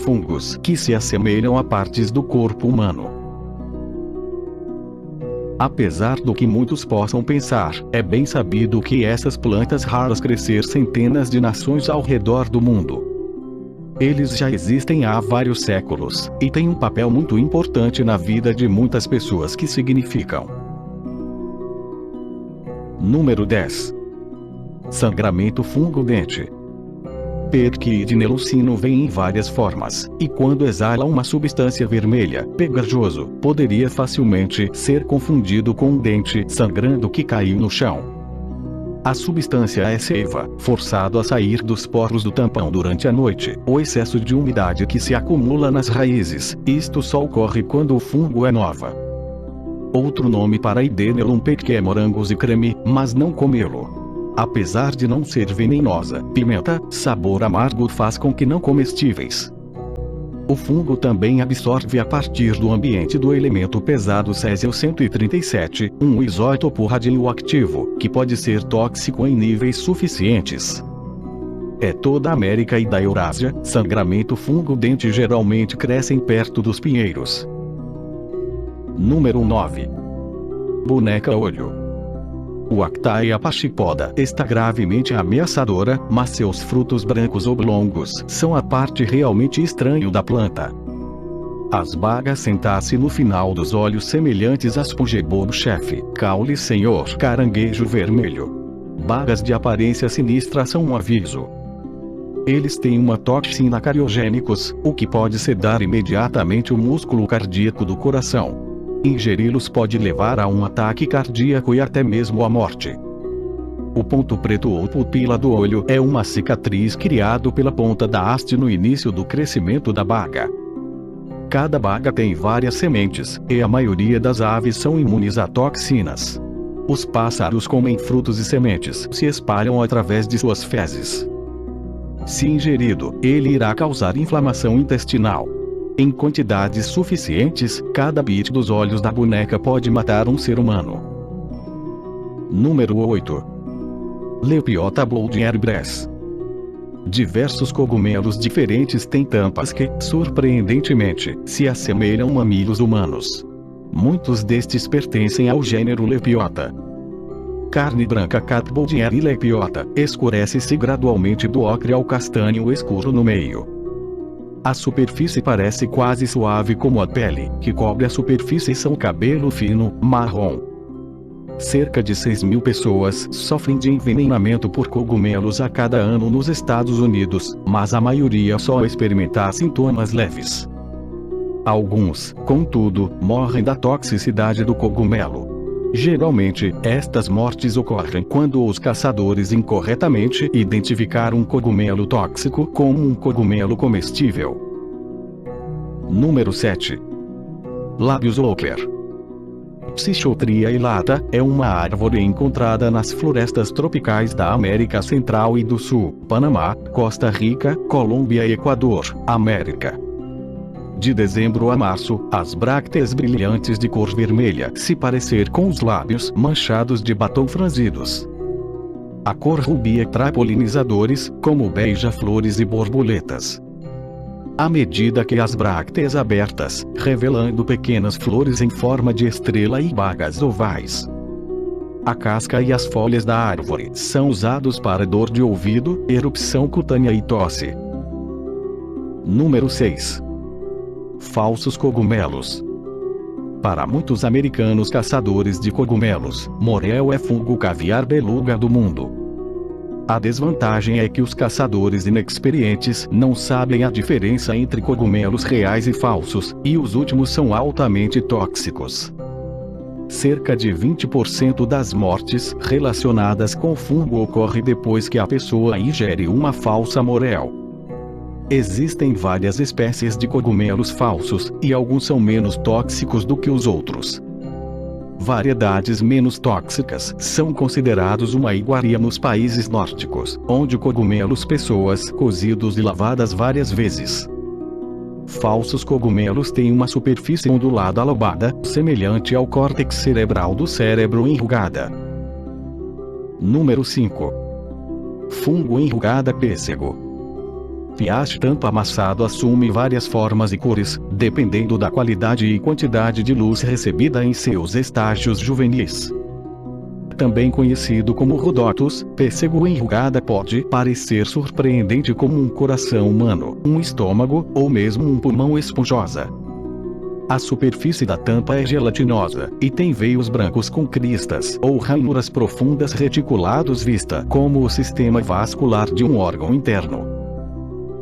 fungos que se assemelham a partes do corpo humano. Apesar do que muitos possam pensar, é bem sabido que essas plantas raras crescer centenas de nações ao redor do mundo. Eles já existem há vários séculos, e têm um papel muito importante na vida de muitas pessoas que significam. Número 10. Sangramento fungo-dente. Perquidinelocino vem em várias formas, e quando exala uma substância vermelha, pegajoso, poderia facilmente ser confundido com um dente sangrando que caiu no chão. A substância é seiva, forçado a sair dos poros do tampão durante a noite, o excesso de umidade que se acumula nas raízes. Isto só ocorre quando o fungo é nova. Outro nome para Idenelum peque é morangos e creme, mas não comê-lo. Apesar de não ser venenosa, pimenta, sabor amargo faz com que não comestíveis. O fungo também absorve a partir do ambiente do elemento pesado Césio-137, um isótopo radioativo, que pode ser tóxico em níveis suficientes. É toda a América e da Eurásia, sangramento fungo-dente geralmente crescem perto dos pinheiros. Número 9. Boneca-olho. O Actaia pachypoda está gravemente ameaçadora, mas seus frutos brancos oblongos são a parte realmente estranha da planta. As bagas sentam-se no final dos olhos semelhantes às pugebobo-chefe, caule senhor caranguejo vermelho. Bagas de aparência sinistra são um aviso. Eles têm uma toxina cariogênicos, o que pode sedar imediatamente o músculo cardíaco do coração. Ingeri-los pode levar a um ataque cardíaco e até mesmo à morte. O ponto preto ou pupila do olho é uma cicatriz criado pela ponta da haste no início do crescimento da baga. Cada baga tem várias sementes, e a maioria das aves são imunes a toxinas. Os pássaros comem frutos e sementes, se espalham através de suas fezes. Se ingerido, ele irá causar inflamação intestinal. Em quantidades suficientes, cada bit dos olhos da boneca pode matar um ser humano. Número 8. Lepiota bloodhairbreast. Diversos cogumelos diferentes têm tampas que, surpreendentemente, se assemelham a mamilos humanos. Muitos destes pertencem ao gênero Lepiota. Carne branca Cat bloodhair e Lepiota escurece-se gradualmente do ocre ao castanho escuro no meio. A superfície parece quase suave como a pele, que cobre a superfície são cabelo fino, marrom. Cerca de 6.000 pessoas sofrem de envenenamento por cogumelos a cada ano nos Estados Unidos, mas a maioria só experimenta sintomas leves. Alguns, contudo, morrem da toxicidade do cogumelo. Geralmente, estas mortes ocorrem quando os caçadores incorretamente identificaram um cogumelo tóxico como um cogumelo comestível. Número 7. Lábios Walker. Psichotria elata é uma árvore encontrada nas florestas tropicais da América Central e do Sul, Panamá, Costa Rica, Colômbia e Equador, América. De dezembro a março, as brácteas brilhantes de cor vermelha se parecer com os lábios manchados de batom franzidos. A cor rubi atrai polinizadores, como beija-flores e borboletas. À medida que as brácteas abertas, revelando pequenas flores em forma de estrela e bagas ovais. A casca e as folhas da árvore são usados para dor de ouvido, erupção cutânea e tosse. Número 6. Falsos cogumelos. Para muitos americanos caçadores de cogumelos, morel é fungo caviar beluga do mundo. A desvantagem é que os caçadores inexperientes não sabem a diferença entre cogumelos reais e falsos, e os últimos são altamente tóxicos. Cerca de 20% das mortes relacionadas com o fungo ocorre depois que a pessoa ingere uma falsa morel. Existem várias espécies de cogumelos falsos, e alguns são menos tóxicos do que os outros. Variedades menos tóxicas são considerados uma iguaria nos países nórdicos, onde cogumelos pessoas cozidos e lavadas várias vezes. Falsos cogumelos têm uma superfície ondulada lobada, semelhante ao córtex cerebral do cérebro enrugada. Número 5. Fungo enrugada pêssego. Piache tampa amassado assume várias formas e cores, dependendo da qualidade e quantidade de luz recebida em seus estágios juvenis. Também conhecido como Rhodotus, pêssego enrugada pode parecer surpreendente como um coração humano, um estômago, ou mesmo um pulmão esponjosa. A superfície da tampa é gelatinosa, e tem veios brancos com cristas ou ranhuras profundas reticulados vista como o sistema vascular de um órgão interno.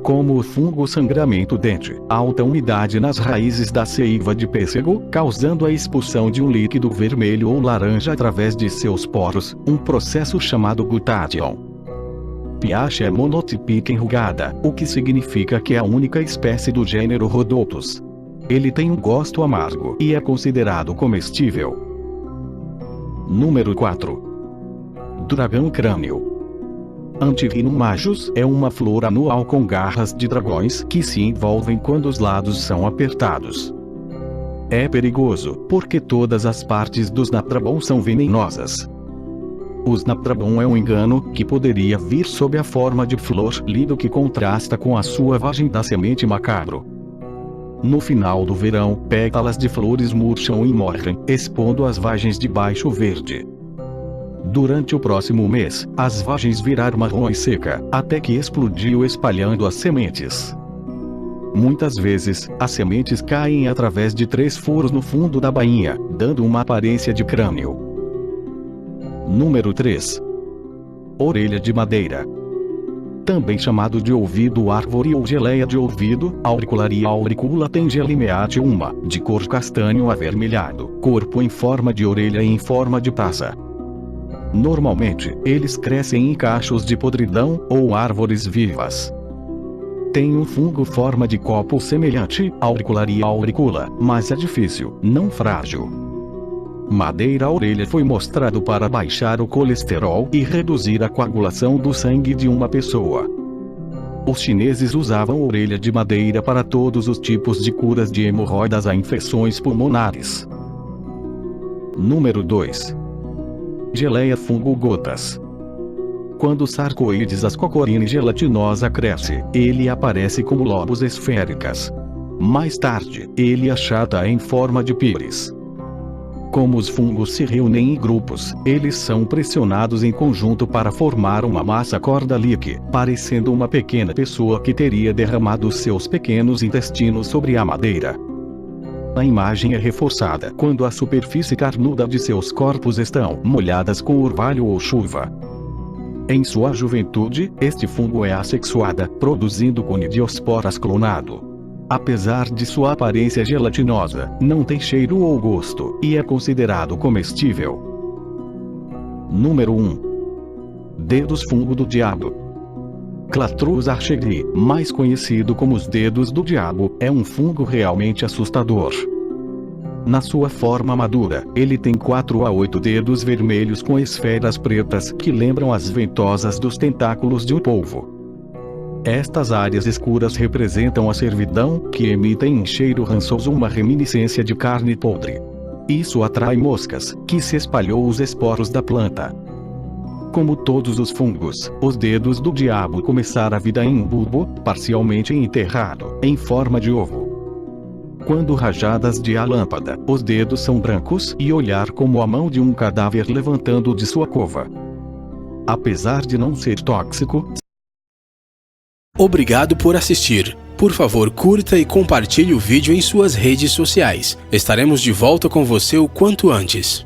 Como o fungo sangramento dente, alta umidade nas raízes da seiva de pêssego, causando a expulsão de um líquido vermelho ou laranja através de seus poros, um processo chamado glutathion. Piache é monotípica enrugada, o que significa que é a única espécie do gênero Rhodotus. Ele tem um gosto amargo e é considerado comestível. Número 4. Dragão crânio. Antirrhinum majus é uma flor anual com garras de dragões que se envolvem quando os lados são apertados. É perigoso, porque todas as partes do snapdragon são venenosas. O snapdragon é um engano que poderia vir sob a forma de flor lindo que contrasta com a sua vagem da semente macabro. No final do verão, pétalas de flores murcham e morrem, expondo as vagens de baixo verde. Durante o próximo mês, as vagens viraram marrom e seca, até que explodiu espalhando as sementes. Muitas vezes, as sementes caem através de 3 furos no fundo da bainha, dando uma aparência de crânio. Número 3. Orelha de madeira. Também chamado de ouvido árvore ou geleia de ouvido, auricularia auricula tengelimeate uma, de cor castanho avermelhado, corpo em forma de orelha e em forma de taça. Normalmente, eles crescem em cachos de podridão ou árvores vivas. Tem um fungo forma de copo semelhante, auricularia auricula, mas é difícil, não frágil. Madeira orelha foi mostrado para baixar o colesterol e reduzir a coagulação do sangue de uma pessoa. Os chineses usavam orelha de madeira para todos os tipos de curas de hemorroidas a infecções pulmonares. Número 2. Geleia fungo gotas. Quando o Sarcoides ascocorine gelatinosa cresce, ele aparece como lobos esféricas. Mais tarde, ele achata em forma de pires. Como os fungos se reúnem em grupos, eles são pressionados em conjunto para formar uma massa cordalique, parecendo uma pequena pessoa que teria derramado seus pequenos intestinos sobre a madeira. A imagem é reforçada quando a superfície carnuda de seus corpos estão molhadas com orvalho ou chuva. Em sua juventude, este fungo é assexuada, produzindo conidiosporas clonado. Apesar de sua aparência gelatinosa, não tem cheiro ou gosto, e é considerado comestível. Número 1. Dedos fungo do diabo. Clatrus archegri, mais conhecido como os dedos do diabo, é um fungo realmente assustador. Na sua forma madura, ele tem 4 a 8 dedos vermelhos com esferas pretas que lembram as ventosas dos tentáculos de um polvo. Estas áreas escuras representam a servidão, que emitem um cheiro rançoso, uma reminiscência de carne podre. Isso atrai moscas, que se espalhou os esporos da planta. Como todos os fungos, os dedos do diabo começaram a vida em um bulbo, parcialmente enterrado, em forma de ovo. Quando rajadas de a lâmpada, os dedos são brancos e olhar como a mão de um cadáver levantando de sua cova. Apesar de não ser tóxico. Obrigado por assistir. Por favor, curta e compartilhe o vídeo em suas redes sociais. Estaremos de volta com você o quanto antes.